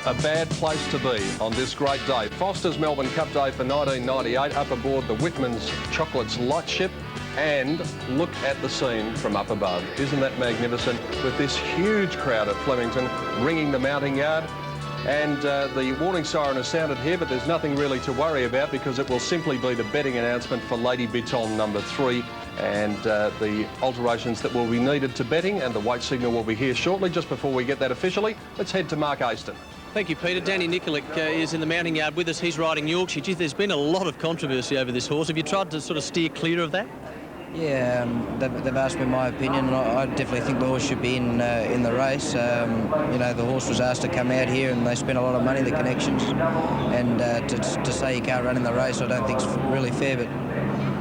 a bad place to be on this great day. Foster's Melbourne Cup Day for 1998, up aboard the Whitman's Chocolates Lightship, and look at the scene from up above. Isn't that magnificent? With this huge crowd at Flemington ringing the mounting yard. And the warning siren has sounded here, but there's nothing really to worry about because it will simply be the betting announcement for Lady Biton number 3 and the alterations that will be needed to betting, and the weight signal will be here shortly. Just before we get that officially, let's head to Mark Aston. Thank you, Peter. Danny Nikolic is in the mounting yard with us. He's riding Yorkshire. Geez, there's been a lot of controversy over this horse. Have you tried to sort of steer clear of that? Yeah, they've asked me my opinion, and I definitely think the horse should be in the race. You know, the horse was asked to come out here, and they spent a lot of money, the connections, and to say you can't run in the race, I don't think it's really fair. But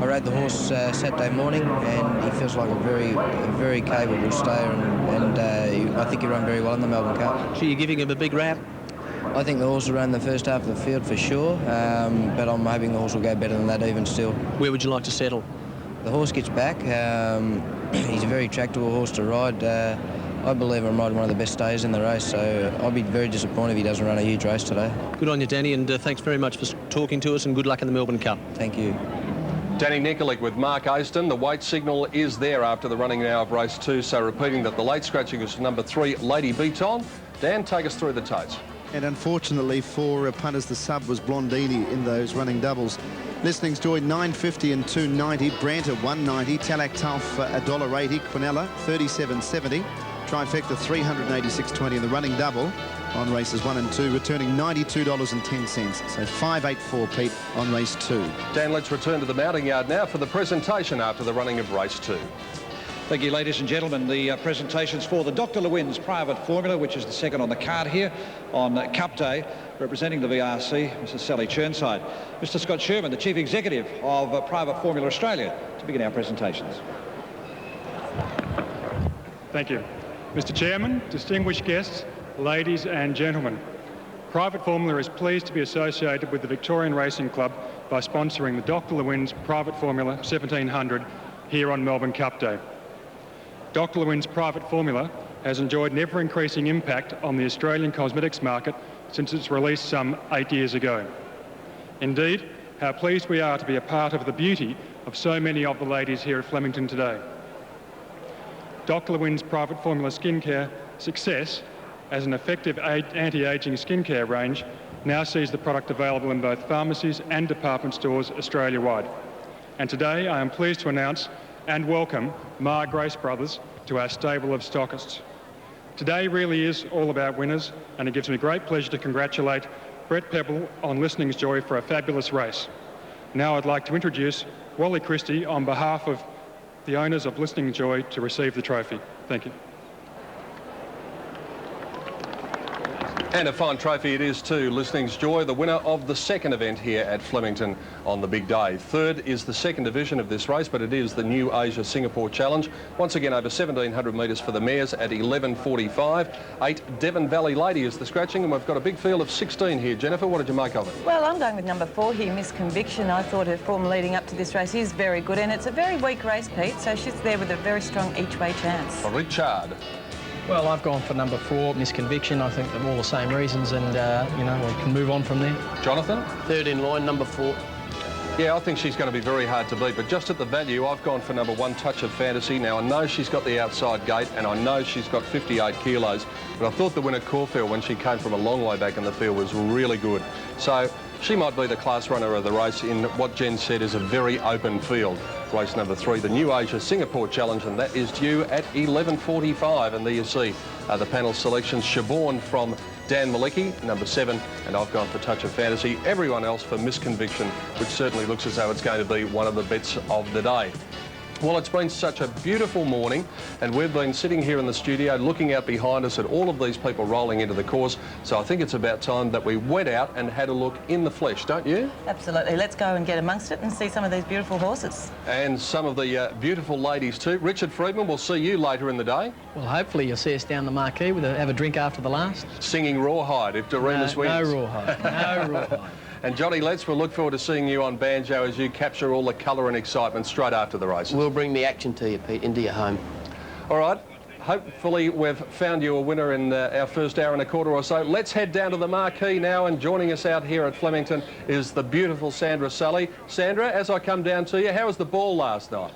I rode the horse Saturday morning, and he feels like a very capable stayer, and I think he ran very well in the Melbourne Cup. So you're giving him a big rap? I think the horse will run the first half of the field for sure, but I'm hoping the horse will go better than that even still. Where would you like to settle? The horse gets back. He's a very tractable horse to ride. I believe I'm riding one of the best stays in the race, so I'll be very disappointed if he doesn't run a huge race today. Good on you, Danny, and thanks very much for talking to us, and good luck in the Melbourne Cup. Thank you. Danny Nikolic with Mark Aston. The weight signal is there after the running now of race 2, so repeating that the late scratching is number 3, Lady Biton. Dan, take us through the totes. And unfortunately for punters, the sub was Blondini in those running doubles. Listening's Joy 950 and 290, Branter 190, Talak Tulf $1.80, Quinella 37.70, Trifecta 386.20 in the running double on races 1 and 2, returning $92.10. So 584, Pete, on race 2. Dan, let's return to the mounting yard now for the presentation after the running of race 2. Thank you, ladies and gentlemen. The presentations for the Dr. Lewin's Private Formula, which is the second on the card here on Cup Day, representing the VRC, Mrs. Sally Churnside. Mr. Scott Sherman, the Chief Executive of Private Formula Australia, to begin our presentations. Thank you. Mr. Chairman, distinguished guests, ladies and gentlemen, Private Formula is pleased to be associated with the Victorian Racing Club by sponsoring the Dr. Lewin's Private Formula 1700 here on Melbourne Cup Day. Dr. Lewin's Private Formula has enjoyed an ever-increasing impact on the Australian cosmetics market since its release some 8 years ago. Indeed, how pleased we are to be a part of the beauty of so many of the ladies here at Flemington today. Dr. Lewin's Private Formula Skincare success as an effective anti-aging skincare range now sees the product available in both pharmacies and department stores Australia-wide. And today I am pleased to announce and welcome Mar Grace Brothers to our stable of stockists. Today really is all about winners, and it gives me great pleasure to congratulate Brett Pebble on Listening's Joy for a fabulous race. Now I'd like to introduce Wally Christie on behalf of the owners of Listening's Joy to receive the trophy. Thank you. And a fine trophy it is too, Listening's Joy, the winner of the second event here at Flemington on the big day. Third is the second division of this race, but it is the New Asia Singapore Challenge. Once again, over 1,700 metres for the mares at 11.45. 8 Devon Valley Lady is the scratching, and we've got a big field of 16 here. Jennifer, what did you make of it? Well, I'm going with number 4 here, Miss Conviction. I thought her form leading up to this race is very good, and it's a very weak race, Pete, so she's there with a very strong each-way chance. Richard. Well, I've gone for number 4, Miss Conviction. I think they're all the same reasons, and, you know, we can move on from there. Jonathan? Third in line, number 4. Yeah, I think she's going to be very hard to beat, but just at the value, I've gone for number 1, Touch of Fantasy. Now, I know she's got the outside gate, and I know she's got 58 kilos, but I thought the winner, Caulfield, when she came from a long way back in the field, was really good. So she might be the class runner of the race in what Jen said is a very open field. Race number 3, the New Asia Singapore Challenge, and that is due at 11.45. And there you see the panel selections. Siobhan from Dan Malicki, number 7, and I've gone for Touch of Fantasy. Everyone else for Miss Conviction, which certainly looks as though it's going to be one of the bets of the day. Well, it's been such a beautiful morning, and we've been sitting here in the studio looking out behind us at all of these people rolling into the course. So I think it's about time that we went out and had a look in the flesh, don't you? Absolutely. Let's go and get amongst it and see some of these beautiful horses. And some of the beautiful ladies too. Richard Friedman, we'll see you later in the day. Well, hopefully you'll see us down the marquee with have a drink after the last. Singing Rawhide if Doremus wins. No Rawhide. No Rawhide. And Johnny Letts, we'll look forward to seeing you on banjo as you capture all the colour and excitement straight after the races. We'll bring the action to you, Pete, into your home. All right. hopefully we've found you a winner in our first hour and a quarter or so. Let's head down to the marquee now, and joining us out here at Flemington is the beautiful Sandra Sully. Sandra, as I come down to you, how was the ball last night?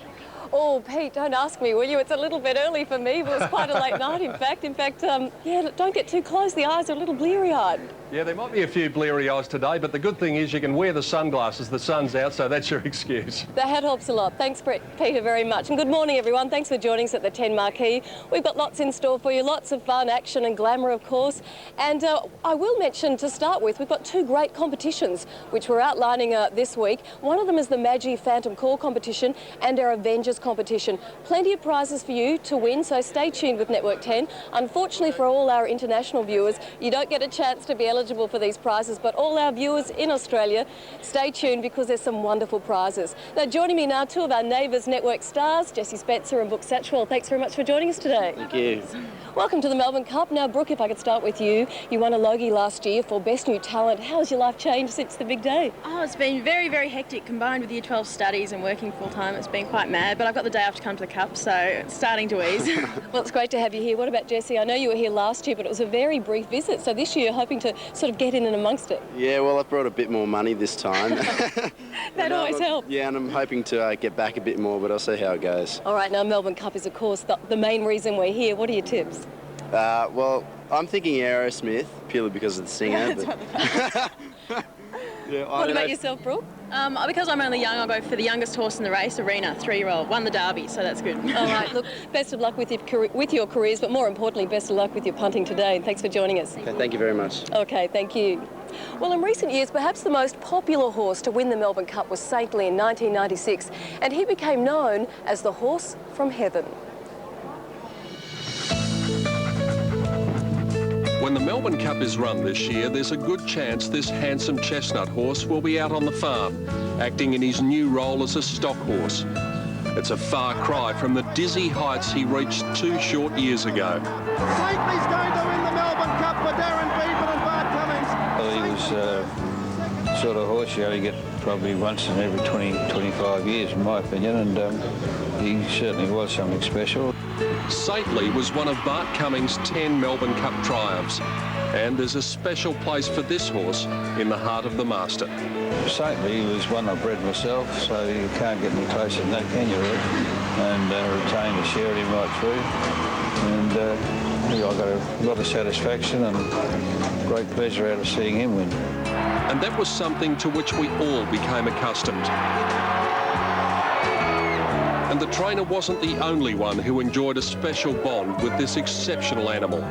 Oh, Pete, don't ask me, will you? It's a little bit early for me, but it was quite a late night, in fact. Yeah, don't get too close. The eyes are a little bleary-eyed. Yeah, there might be a few bleary eyes today, but the good thing is you can wear the sunglasses. The sun's out, so that's your excuse. That helps a lot. Thanks, Peter, very much. And good morning, everyone. Thanks for joining us at the 10 Marquee. We've got lots in store for you, lots of fun, action and glamour, of course. And I will mention, to start with, we've got two great competitions, which we're outlining this week. One of them is the Magi Phantom Call competition and our Avengers competition. Plenty of prizes for you to win, so stay tuned with Network 10. Unfortunately for all our international viewers, you don't get a chance to be eligible for these prizes, but all our viewers in Australia, stay tuned because there's some wonderful prizes. Now, joining me now, two of our Neighbours Network stars, Jessie Spencer and Brooke Satchwell. Thanks very much for joining us today. Thank you. Welcome to the Melbourne Cup. Now, Brooke, if I could start with you. You won a Logie last year for Best New Talent. How has your life changed since the big day? Oh, it's been very, very hectic. Combined with Year 12 studies and working full-time, it's been quite mad. But I've got the day off to come to the Cup, so it's starting to ease. Well, it's great to have you here. What about Jessie? I know you were here last year, but it was a very brief visit. So this year, you're hoping to sort of get in and amongst it. Yeah, well, I brought a bit more money this time. That always helps. Yeah, and I'm hoping to get back a bit more, but I'll see how it goes. All right, now Melbourne Cup is, of course, the main reason we're here. What are your tips? Well, I'm thinking Aerosmith, purely because of the singer. Yeah, what about yourself, Brooke? Because I'm only young, I'll go for the youngest horse in the race, Arena, 3-year-old. Won the Derby, so that's good. All right, look, best of luck with your careers, but more importantly, best of luck with your punting today. And thanks for joining us. Okay, thank you very much. Okay, thank you. Well, in recent years, perhaps the most popular horse to win the Melbourne Cup was Saintly in 1996, and he became known as the Horse from Heaven. When the Melbourne Cup is run this year, there's a good chance this handsome chestnut horse will be out on the farm, acting in his new role as a stock horse. It's a far cry from the dizzy heights he reached 2 short years ago. Saintly's going to win the Melbourne Cup for Darren Beadman and Bart Cummings. Well, he was sort of horse you only get probably once in every 20-25 years, in my opinion, and he certainly was something special. Saintly was one of Bart Cummings' 10 Melbourne Cup triumphs, and there's a special place for this horse in the heart of the Master. Saintly was one I bred myself, so you can't get any closer than that, can you, really? And retained a share of him right through. And yeah, I got a lot of satisfaction and great pleasure out of seeing him win. And that was something to which we all became accustomed. And the trainer wasn't the only one who enjoyed a special bond with this exceptional animal.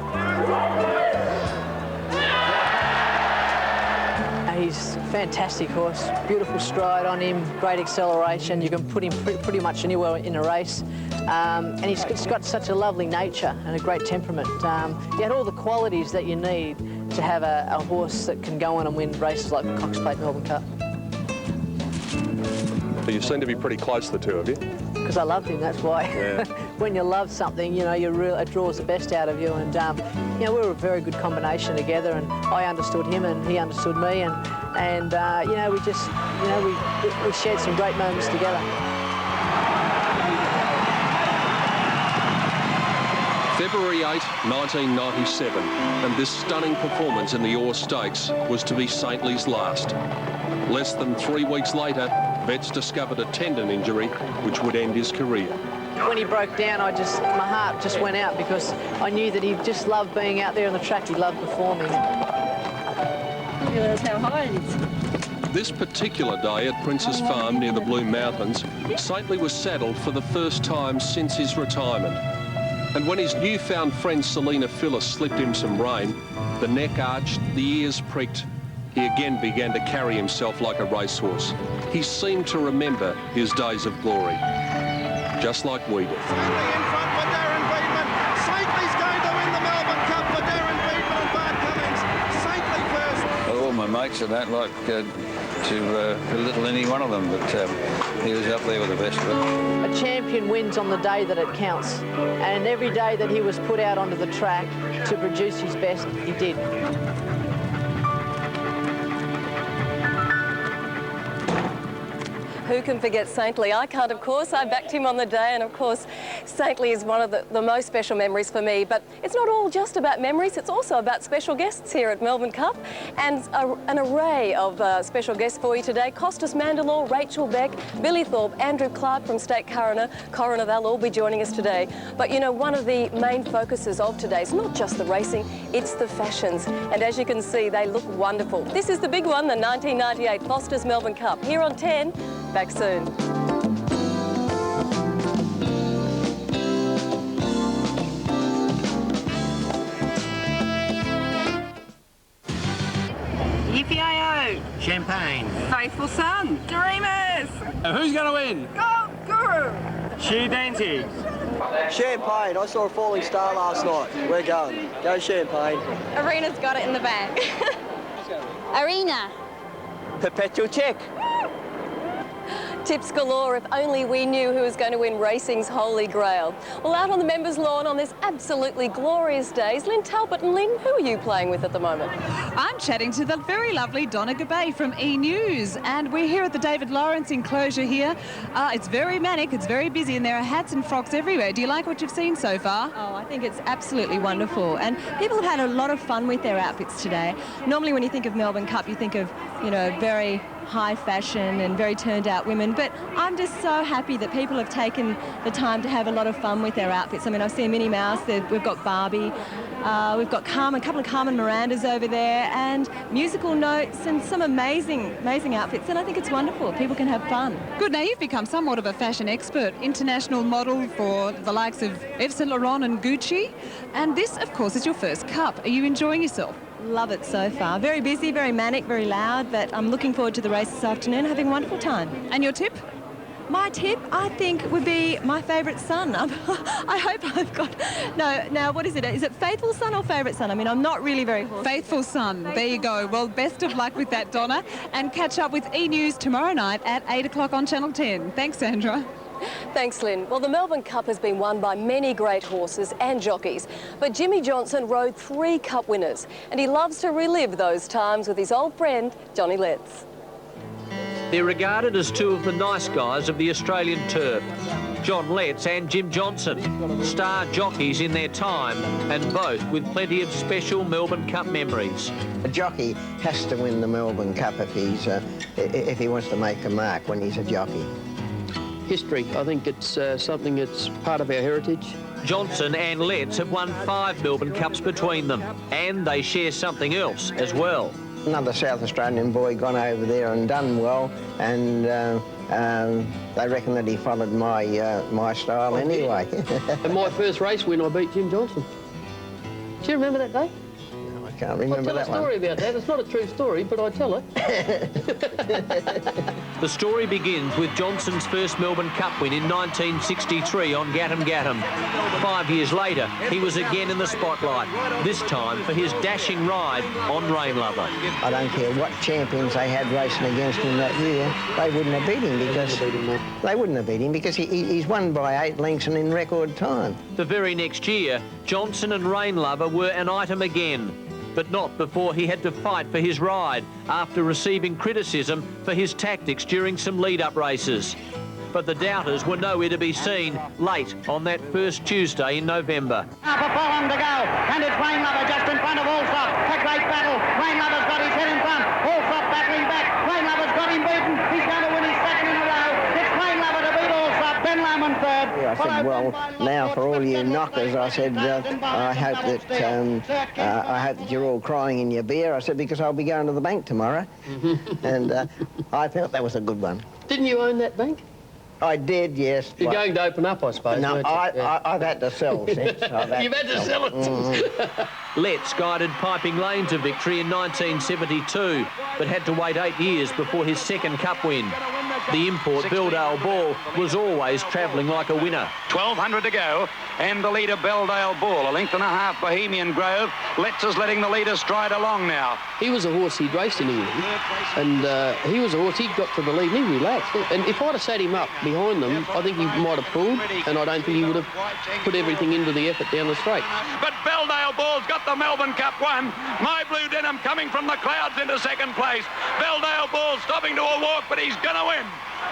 He's a fantastic horse, beautiful stride on him, great acceleration. You can put him pretty much anywhere in a race. And he's got such a lovely nature and a great temperament. He had all the qualities that you need to have a horse that can go on and win races like the Cox Plate Melbourne Cup. But you seem to be pretty close, the two of you. Because I loved him, that's why. Yeah. When you love something, you know, it draws the best out of you. And, you know, we were a very good combination together, and I understood him and he understood me. And you know, we just, you know, we shared some great moments together. February 8, 1997, and this stunning performance in the Orr Stakes was to be Saintly's last. Less than 3 weeks later, vets discovered a tendon injury which would end his career. When he broke down, my heart just went out because I knew that he just loved being out there on the track. He loved performing. You realise how high it is. This particular day at Prince's Farm near the Blue Mountains, Saintly was saddled for the first time since his retirement. And when his newfound friend Selina Phyllis slipped him some rein, the neck arched, the ears pricked, he again began to carry himself like a racehorse. He seemed to remember his days of glory, just like we did. Saintly in front for Darren Beadman. Saintly's going to win the Melbourne Cup for Darren Beadman and Bart Cummings. Saintly first. Well, all my mates and that like to belittle any one of them, but he was up there with the best of them. A champion wins on the day that it counts, and every day that he was put out onto the track to produce his best, he did. Who can forget Saintly? I can't, of course. I backed him on the day, and of course, Saintly is one of the most special memories for me. But it's not all just about memories, it's also about special guests here at Melbourne Cup, and an array of special guests for you today. Costas Mandylor, Rachel Beck, Billy Thorpe, Andrew Clark from State Coroner, they'll all be joining us today. But you know, one of the main focuses of today is not just the racing, it's the fashions. And as you can see, they look wonderful. This is the big one, the 1998 Foster's Melbourne Cup. Here on 10, back soon. Yippee-yo! Champagne. Faithful Son. Dreamers. Who's going to win? Gold Guru. She Dancy. Champagne. I saw a falling star last night. We're going. Go Champagne. Arena's got it in the bag. Arena. Perpetual check. Tips galore, if only we knew who was going to win racing's holy grail. Well, out on the members' lawn on this absolutely glorious day is Lynn Talbot. And Lynn, who are you playing with at the moment? I'm chatting to the very lovely Donna Gabay from E! News, and we're here at the David Lawrence enclosure here. It's very manic, it's very busy, and there are hats and frocks everywhere. Do you like what you've seen so far? Oh, I think it's absolutely wonderful, and people have had a lot of fun with their outfits today. Normally when you think of Melbourne Cup, you think of, you know, very high fashion and very turned out women, but I'm just so happy that people have taken the time to have a lot of fun with their outfits. I mean, I've seen Minnie Mouse, we've got Barbie, we've got Carmen, a couple of Carmen Mirandas over there, and musical notes and some amazing outfits, and I think it's wonderful. People can have fun. Good. Now, you've become somewhat of a fashion expert, international model for the likes of Yves Saint Laurent and Gucci, and this, of course, is your first cup. Are you enjoying yourself? Love it so far. Very busy, very manic, very loud, but I'm looking forward to the race this afternoon, having a wonderful time. And your tip? My tip, I think, would be my favourite son. I hope I've got... No, now, what is it? Is it Faithful Son or Favourite Son? I mean, I'm not really very horsey. Faithful Son. There you go. Well, best of luck with that, Donna. And catch up with E! News tomorrow night at 8 o'clock on Channel 10. Thanks, Sandra. Thanks, Lynn. Well, the Melbourne Cup has been won by many great horses and jockeys, but Jimmy Johnson rode 3 Cup winners, and he loves to relive those times with his old friend, Johnny Letts. They're regarded as two of the nice guys of the Australian turf, John Letts and Jim Johnson, star jockeys in their time, and both with plenty of special Melbourne Cup memories. A jockey has to win the Melbourne Cup if he wants to make a mark when he's a jockey. History. I think it's something that's part of our heritage. Johnson and Letts have won 5 Melbourne Cups between them, and they share something else as well. Another South Australian boy gone over there and done well, and they reckon that he followed my style anyway. In my first race win, I beat Jim Johnson. Do you remember that day? I can't remember that one. I'll tell a story about that. It's not a true story, but I tell it. The story begins with Johnson's first Melbourne Cup win in 1963 on Gattam Gattam. 5 years later, he was again in the spotlight, this time for his dashing ride on Rain Lover. I don't care what champions they had racing against him that year, they wouldn't have beat him because he's won by 8 lengths and in record time. The very next year, Johnson and Rain Lover were an item again, but not before he had to fight for his ride after receiving criticism for his tactics during some lead-up races. But the doubters were nowhere to be seen late on that first Tuesday in November. Now for 4 to go, and it's Rain Lover just in front of Allsop. A great battle. Rain Lover's got his head in front. Allsop battling back. Rain Lover's got him beaten. He's going to win his second in a row. It's Rain Lover to beat Allsop. Ben Lamb third. I said, well, now for all you knockers, I said, I hope that you're all crying in your beer. I said, because I'll be going to the bank tomorrow. And I felt that was a good one. Didn't you own that bank? I did, yes. You're going to open up, I suppose. No, I've had to sell since. You've had to sell it. Letts guided piping lane to victory in 1972, but had to wait 8 years before his second Cup win. The import, Belldale Ball, was always travelling like a winner. 1,200 to go, and the leader, Belldale Ball. 1.5 lengths, Bohemian Grove. Letts is letting the leader stride along now. He was a horse he'd raced in England, and he was a horse he'd got to the lead and he relaxed. And if I'd have sat him up behind them, I think he might have pulled, and I don't think he would have put everything into the effort down the straight. But Belldale Ball's got the Melbourne Cup won. My Blue Denim coming from the clouds into second place. Belldale Ball stopping to a walk, but he's going to win.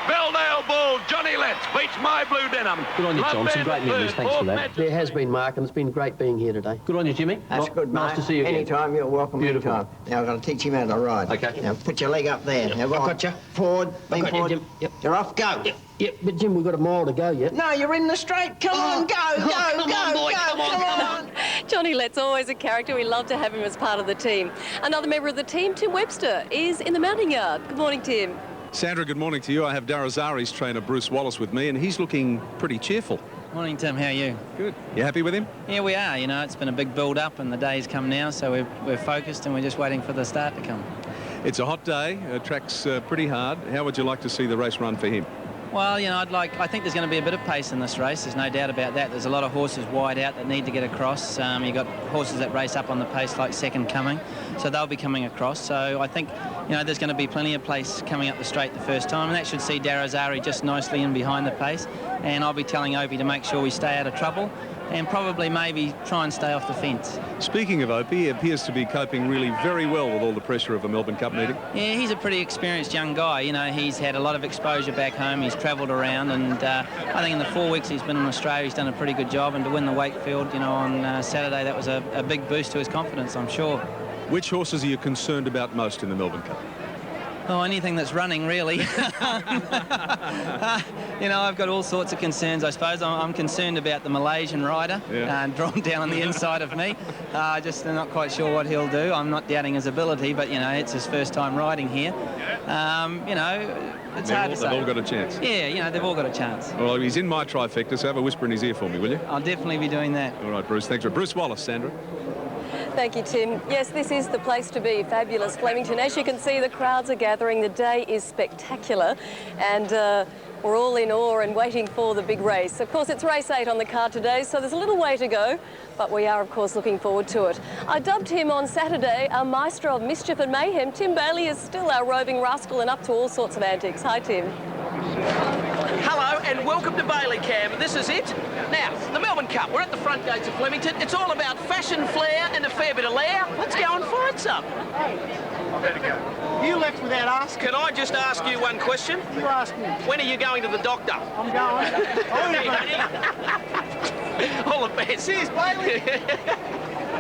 Belldale Bull, Johnny Letts beats My Blue Denim. Good on you, Love Johnson. Band Great at news. third, Thanks for fourth, that. Match- There has been, Mark, and it's been great being here today. Good on you, Jimmy. That's good, mate. Nice to see you again. Anytime, you're welcome. Beautiful. Anytime. Now, I'm going to teach him how to ride. Okay. Now, put your leg up there. Now, I've got you. Forward, lean got you, forward. Jim. Yep. You're off, go. Yep, but Jim, we've got a mile to go yet. No, you're in the straight. Come on, go, go, come go, on, boy, go, come on. Johnny Letts, always a character. We love to have him as part of the team. Another member of the team, Tim Webster, is in the mounting yard. Good morning, Tim. Sandra, good morning to you. I have Darazari's trainer Bruce Wallace with me, and he's looking pretty cheerful. Morning, Tim. How are you? Good. You happy with him? Yeah, we are. You know, it's been a big build-up, and the day's come now, so we're focused, and we're just waiting for the start to come. It's a hot day. Track's pretty hard. How would you like to see the race run for him? Well, you know, I think there's going to be a bit of pace in this race. There's no doubt about that. There's a lot of horses wide out that need to get across. You've got horses that race up on the pace like Second Coming, so they'll be coming across. So I think, you know, there's going to be plenty of pace coming up the straight the first time, and that should see Darazari just nicely in behind the pace. And I'll be telling Opie to make sure we stay out of trouble and probably maybe try and stay off the fence. Speaking of Opie, he appears to be coping really very well with all the pressure of a Melbourne Cup meeting. Yeah, he's a pretty experienced young guy. You know, he's had a lot of exposure back home. He's travelled around, and I think in the 4 weeks he's been in Australia, he's done a pretty good job. And to win the Wakefield, you know, on Saturday, that was a big boost to his confidence, I'm sure. Which horses are you concerned about most in the Melbourne Cup? Oh, anything that's running, really. You know, I've got all sorts of concerns, I suppose. I'm concerned about the Malaysian rider, drawn down on the inside of me. Just not quite sure what he'll do. I'm not doubting his ability, but, you know, it's his first time riding here. You know, it's hard to say. They've all got a chance. Yeah, you know, they've all got a chance. Well, he's in my trifecta, so have a whisper in his ear for me, will you? I'll definitely be doing that. All right, Bruce. Thanks. Bruce Wallace, Sandra. Thank you, Tim. Yes, this is the place to be, fabulous Flemington. As you can see, the crowds are gathering. The day is spectacular, and we're all in awe and waiting for the big race. Of course, it's race 8 on the card today, so there's a little way to go, but we are, of course, looking forward to it. I dubbed him on Saturday our maestro of mischief and mayhem. Tim Bailey is still our roving rascal and up to all sorts of antics. Hi, Tim. Hello and welcome to Bailey Cam. This is it. Now, the Melbourne Cup. We're at the front gates of Flemington. It's all about fashion, flair and a fair bit of lair. Let's go and find some. I better go. You left without asking. Can I just ask you one question? You ask me. When are you going to the doctor? I'm going. All the best. Cheers, Bailey.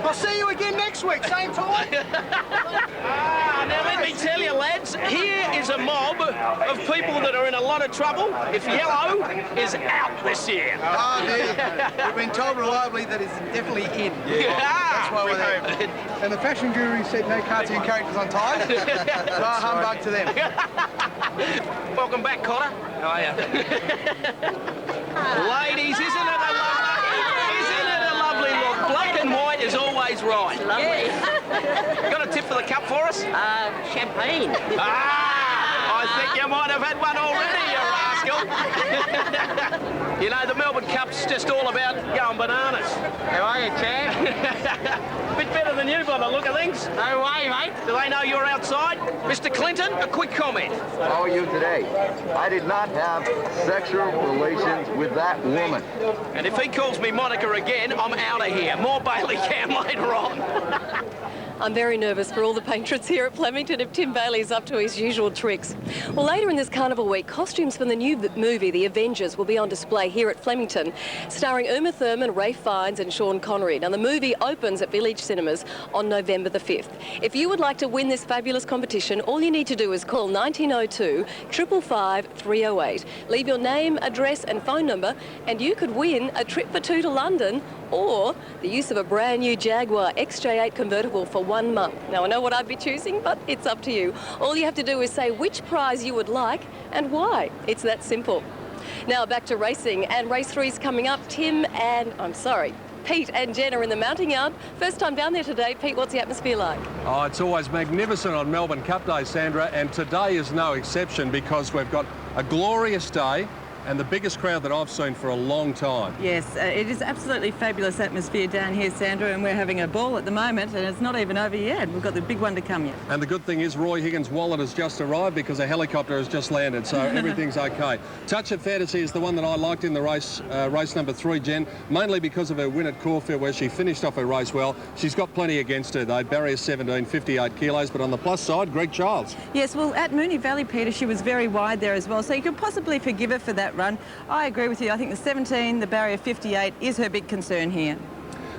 I'll see you again next week, same time. Now let me tell you, lads, here is a mob of people that are in a lot of trouble. If yellow is out this year. Oh, dear. We've been told reliably that it's definitely in. Yeah. That's why we're there. And the fashion guru said no cartoon characters on ties. Bah humbug to them. Welcome back, Connor. How are you? Ladies, isn't it a lovely look? Black and white is always right. Lovely. Got a tip for the cup for us? Champagne. I think you might have had one already, you rascal. You know, the Melbourne Cup's just all about going bananas. How are you, champ? Bit better than you by the look of things. No way, mate. Do they know you're outside? Mr. Clinton, a quick comment. How are you today? I did not have sexual relations with that woman. And if he calls me Monica again, I'm out of here. More Bailey Cam later on. I'm very nervous for all the patrons here at Flemington if Tim Bailey's up to his usual tricks. Well, later in this Carnival Week, costumes from the new movie, The Avengers, will be on display here at Flemington, starring Uma Thurman, Ralph Fiennes and Sean Connery. Now, the movie opens at Village Cinemas on November the 5th. If you would like to win this fabulous competition, all you need to do is call 1902 555 308. Leave your name, address and phone number, and you could win a trip for two to London or the use of a brand new Jaguar XJ8 convertible for 1 month. Now, I know what I'd be choosing, but it's up to you. All you have to do is say which prize you would like and why. It's that simple. Now, back to racing, and race 3's coming up. Pete and Jen are in the mounting yard. First time down there today. Pete, what's the atmosphere like? Oh, it's always magnificent on Melbourne Cup Day, Sandra, and today is no exception because we've got a glorious day. and the biggest crowd that I've seen for a long time. Yes, it is absolutely fabulous atmosphere down here, Sandra, and we're having a ball at the moment, and it's not even over yet. We've got the big one to come yet. And the good thing is Roy Higgins' wallet has just arrived because a helicopter has just landed, so everything's okay. Touch of Fantasy is the one that I liked in the race, race number 3, Jen, mainly because of her win at Caulfield, where she finished off her race well. She's got plenty against her, though. Barrier 17, 58 kilos, but on the plus side, Greg Childs. Yes, well, at Moonee Valley, Peter, she was very wide there as well, so you could possibly forgive her for that run. I agree with you. I think the 17, the barrier 58 is her big concern here.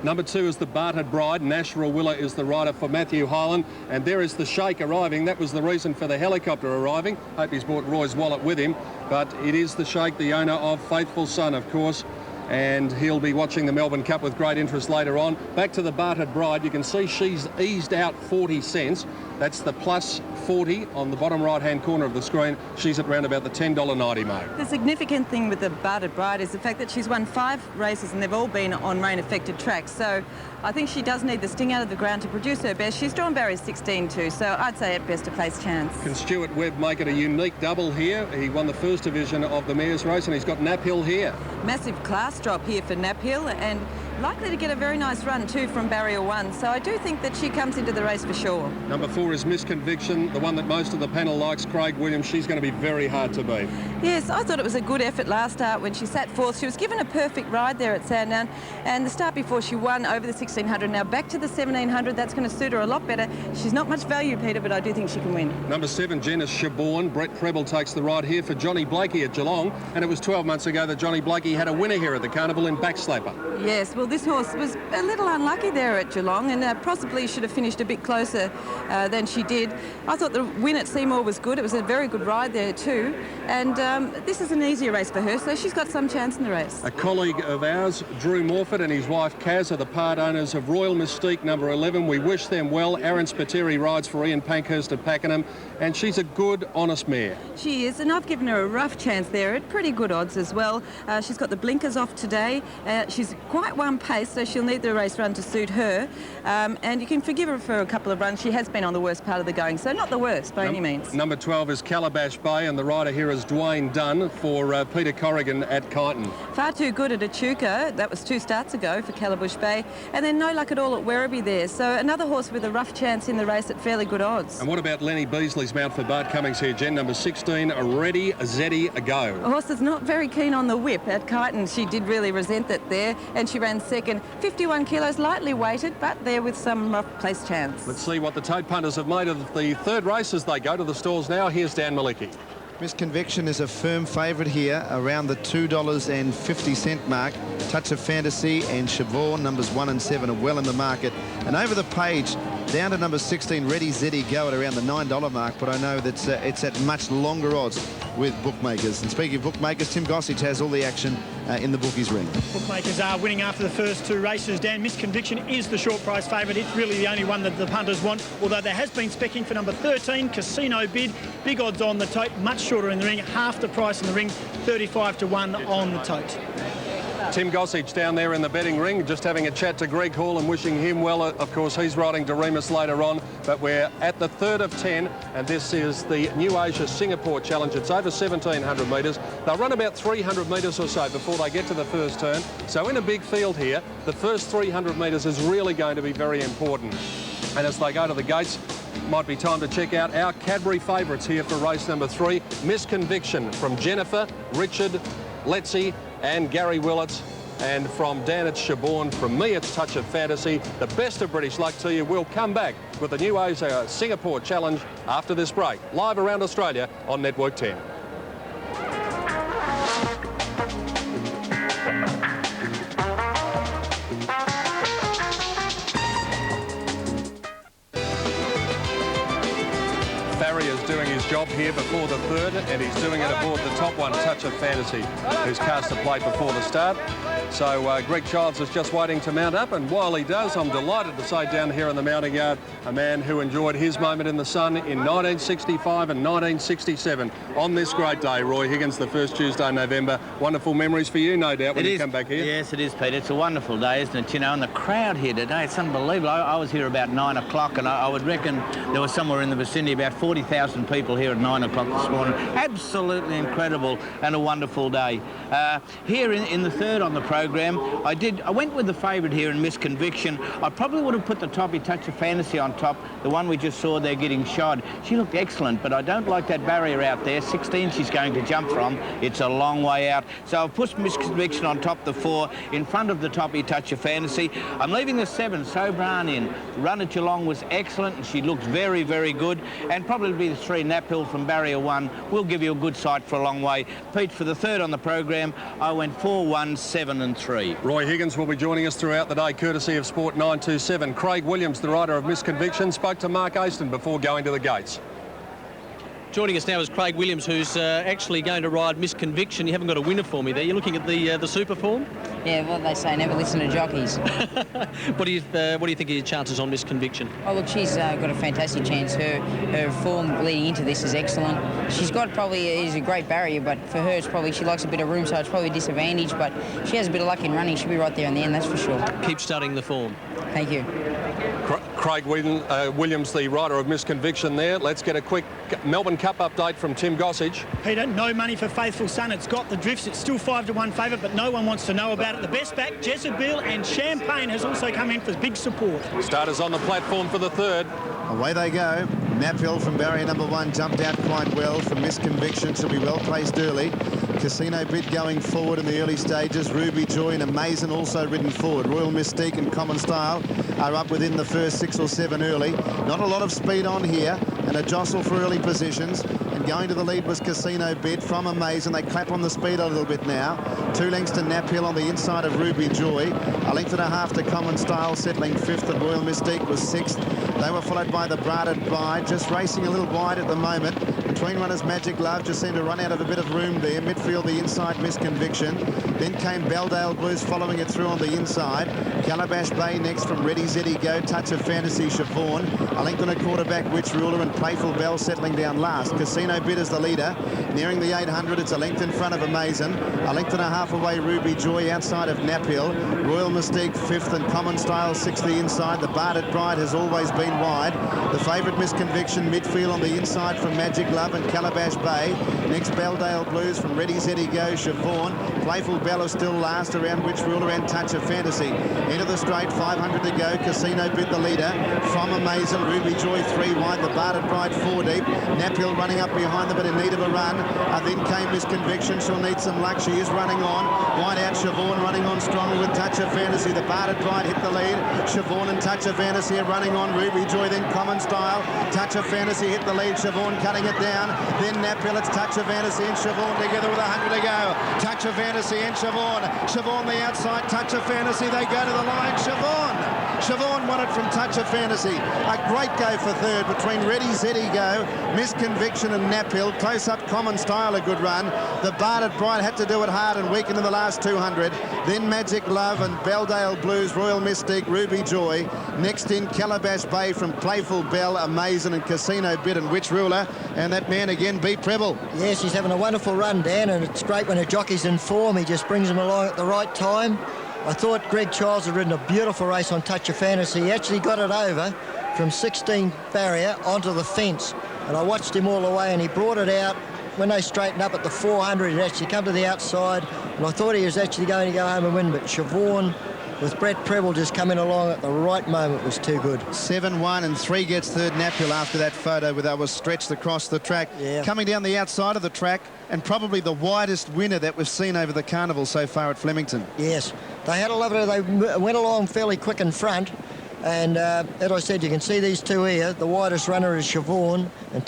Number 2 is the Bartered Bride. Nash Rawilla is the rider for Matthew Hyland. And there is the Sheikh arriving. That was the reason for the helicopter arriving. Hope he's brought Roy's wallet with him. But it is the Sheikh, the owner of Faithful Son, of course. And he'll be watching the Melbourne Cup with great interest later on. Back to the Bartered Bride. You can see she's eased out 40 cents. That's the plus 40 on the bottom right-hand corner of the screen. She's at around about the $10.90 mark. The significant thing with the Bartered Bride is the fact that she's won 5 races and they've all been on rain-affected tracks. So I think she does need the sting out of the ground to produce her best. She's drawn barrier 16 too, so I'd say at best a place chance. Can Stuart Webb make it a unique double here? He won the first division of the Mares race and he's got Nap Hill here. Massive class drop here for Nap Hill and likely to get a very nice run too from barrier 1. So I do think that she comes into the race for sure. Number 4 is Miss Conviction, the one that most of the panel likes, Craig Williams. She's going to be very hard to beat. Yes, I thought it was a good effort last start when she sat 4th. She was given a perfect ride there at Sandown, and the start before she won over the 1600. Now back to the 1700, that's going to suit her a lot better. She's not much value, Peter, but I do think she can win. Number 7, Janice Shaborn. Brett Preble takes the ride here for Johnny Blakey at Geelong, and it was 12 months ago that Johnny Blakey had a winner here at the Carnival in Backslapper. Yes, well, this horse was a little unlucky there at Geelong and possibly should have finished a bit closer than she did. I thought the win at Seymour was good. It was a very good ride there too, and this is an easier race for her, so she's got some chance in the race. A colleague of ours, Drew Morford, and his wife Kaz are the part owners of Royal Mystique number 11. We wish them well. Aaron Spiteri rides for Ian Pankhurst at Pakenham, and she's a good, honest mare. She is, and I've given her a rough chance there at pretty good odds as well. She's got the blinkers off today. She's quite one pace, so she'll need the race run to suit her, and you can forgive her for a couple of runs. She has been on the worst part of the going, so not the worst by any means. Number 12 is Calabash Bay, and the rider here is Dwayne Dunn for Peter Corrigan at Kyneton. Far too good at Echuca. That was 2 starts ago for Calabash Bay, and then no luck at all at Werribee there. So another horse with a rough chance in the race at fairly good odds. And what about Lenny Beasley's mount for Bart Cummings here, Jen? Number 16, Ready, Zeddy, a go. The horse is not very keen on the whip at Kyneton. She did really resent that there, and she ran second. 51 kilos, lightly weighted, but there with some rough place chance. Let's see what the tote punters have made of the third race as they go to the stalls now. Here's Dan Malicki. Miss Conviction is a firm favourite here, around the $2.50 mark. Touch of Fantasy and Siobhan, numbers 1 and 7, are well in the market. And over the page, down to number 16, Ready Zeddy Go at around the $9 mark, but I know that it's at much longer odds with bookmakers. And speaking of bookmakers, Tim Gossage has all the action in the bookies ring. Bookmakers are winning after the first 2 races. Dan, Miss Conviction is the short price favourite. It's really the only one that the punters want, although there has been specking for number 13, Casino Bid. Big odds on the tote, much shorter in the ring, half the price in the ring, 35 to 1 on the tote. Tim Gossage down there in the betting ring, just having a chat to Greg Hall and wishing him well. Of course, he's riding Doremus later on, but we're at the 3rd of 10, and this is the New Asia Singapore Challenge. It's over 1,700 metres. They'll run about 300 metres or so before they get to the first turn. So in a big field here, the first 300 metres is really going to be very important. And as they go to the gates, might be time to check out our Cadbury favourites here for race number 3. Miss Conviction from Jennifer, Richard, Letzi and Gary Willits. And from Dan, it's Siobhan. From me, it's Touch of Fantasy. The best of British luck to you. We'll come back with the New Asia Singapore Challenge after this break. Live around Australia on Network 10. Farrier's doing his job here before the 3rd, and he's doing it aboard the top one, Touch of Fantasy, who's cast a plate before the start. So Greg Childs is just waiting to mount up, and while he does, I'm delighted to say down here in the mounting yard, a man who enjoyed his moment in the sun in 1965 and 1967 on this great day, Roy Higgins, the first Tuesday in November. Wonderful memories for you, no doubt, when you come back here. Yes, it is, Pete. It's a wonderful day, isn't it? You know, and the crowd here today, it's unbelievable. I was here about 9 o'clock, and I would reckon there was somewhere in the vicinity about 40,000 people here at 9 o'clock this morning. Absolutely incredible and a wonderful day. Here in the third on the program, I went with the favourite here in Miss Conviction. I probably would have put the Toppy Touch of Fantasy on top, the one we just saw there getting shod. She looked excellent, but I don't like that barrier out there. 16 she's going to jump from. It's a long way out. So I've pushed Miss Conviction on top the 4 in front of the Toppy Touch of Fantasy. I'm leaving the 7, Sobran, in. Run at Geelong was excellent, and she looked very, very good. And probably be the 3, Naphill from barrier 1 will give you a good sight for a long way. Pete, for the third on the program, I went 4, 1, 7 and 3. Roy Higgins will be joining us throughout the day, courtesy of Sport 927. Craig Williams, the rider of Miss Conviction, spoke to Mark Aston before going to the gates. Joining us now is Craig Williams, who's actually going to ride Miss Conviction. You haven't got a winner for me there. You're looking at the super form? Yeah, well, they say never listen to jockeys. What do you think of your chances on Miss Conviction? Oh, look, she's got a fantastic chance. Her form leading into this is excellent. She's got is a great barrier, but for her, it's probably, she likes a bit of room, so it's probably a disadvantage, but she has a bit of luck in running. She'll be right there in the end, that's for sure. Keep studying the form. Thank you. Craig Williams, the rider of Miss Conviction there. Let's get a quick Melbourne Cup update from Tim Gossage. Peter, no money for Faithful Son. It's got the drifts. It's still 5-1 favourite, but no one wants to know about it. The best back, Jezebel, and Champagne has also come in for big support. Starters on the platform for the third. Away they go. Naphill from barrier number 1 jumped out quite well from Miss Conviction. She'll be well placed early. Casino Bid going forward in the early stages. Ruby Joy and Amazing also ridden forward. Royal Mystique and Common Style are up within the first 6 or 7 early. Not a lot of speed on here, and a jostle for early positions. And going to the lead was Casino Bid from Amazing. They clap on the speed a little bit now. 2 lengths to Naphill on the inside of Ruby Joy. A length and a half to Common Style, settling 5th, and Royal Mystique was 6th. They were followed by the Braded Bride, just racing a little wide at the moment. Between runners, Magic Love just seemed to run out of a bit of room there. Midfield, the inside, Miss Conviction. Then came Belldale Blues following it through on the inside. Calabash Bay next from Ready Zeddy Go. Touch of Fantasy, Siobhan. A length and a quarterback, Witch Ruler, and Playful Bell settling down last. Casino Bid is the leader. Nearing the 800, it's a length in front of Amazing. A length and a half away, Ruby Joy outside of Naphill. Royal Mystique 5th and Common Style 6th the inside. The Barded Bride has always been wide. The favourite Miss Conviction midfield on the inside from Magic Love and Calabash Bay. Next Belldale Blues from Ready Zeddy Go, Siobhan. Playful Bell is still last around Witch Ruler and Touch of Fantasy. Into the straight, 500 to go. Casino Bid the leader. From Amazing, Ruby Joy 3 wide. The Barded Bride 4 deep. Naphill running up behind them but in need of a run. Then came Miss Conviction. She'll need some luck. She is running on. Wide out Siobhan running on strongly with Touch of Fantasy. The Barded Bride hit the lead. Siobhan and Touch of Fantasy are running on. Ruby Joy then Common Style. Touch of Fantasy hit the lead. Siobhan cutting it down. Then Naphill, it's Touch of Fantasy and Siobhan together with 100 to go. Touch of Fantasy and Siobhan. Siobhan the outside. Touch of Fantasy. They go to the line. Siobhan won it from Touch of Fantasy. A great go for third between Ready Zeddy Go, Miss Conviction and Naphill. Close up Common Style, a good run. The Barded Bride had to do it hard and weaken in the last 200. Then Magic Love and Belldale Blues, Royal Mystique, Ruby Joy. Next in Calabash Bay from Playful Bell, Amazing, and Casino Bid and Witch Ruler. And that man again, B. Preble. Yes, he's having a wonderful run, Dan, and it's great when a jockey's in form. He just brings them along at the right time. I thought Greg Childs had ridden a beautiful race on Touch of Fantasy. He actually got it over from 16 barrier onto the fence, and I watched him all the way, and he brought it out. When they straightened up at the 400, he'd actually come to the outside, and I thought he was actually going to go home and win, but Siobhan with Brett Preble just coming along at the right moment was too good. 7-1 and 3 gets third. Naphill after that photo where they were stretched across the track. Yeah. Coming down the outside of the track, and probably the widest winner that we've seen over the carnival so far at Flemington. Yes, they had a lovely, they went along fairly quick in front, and as I said, you can see these two here. The widest runner is Siobhan, and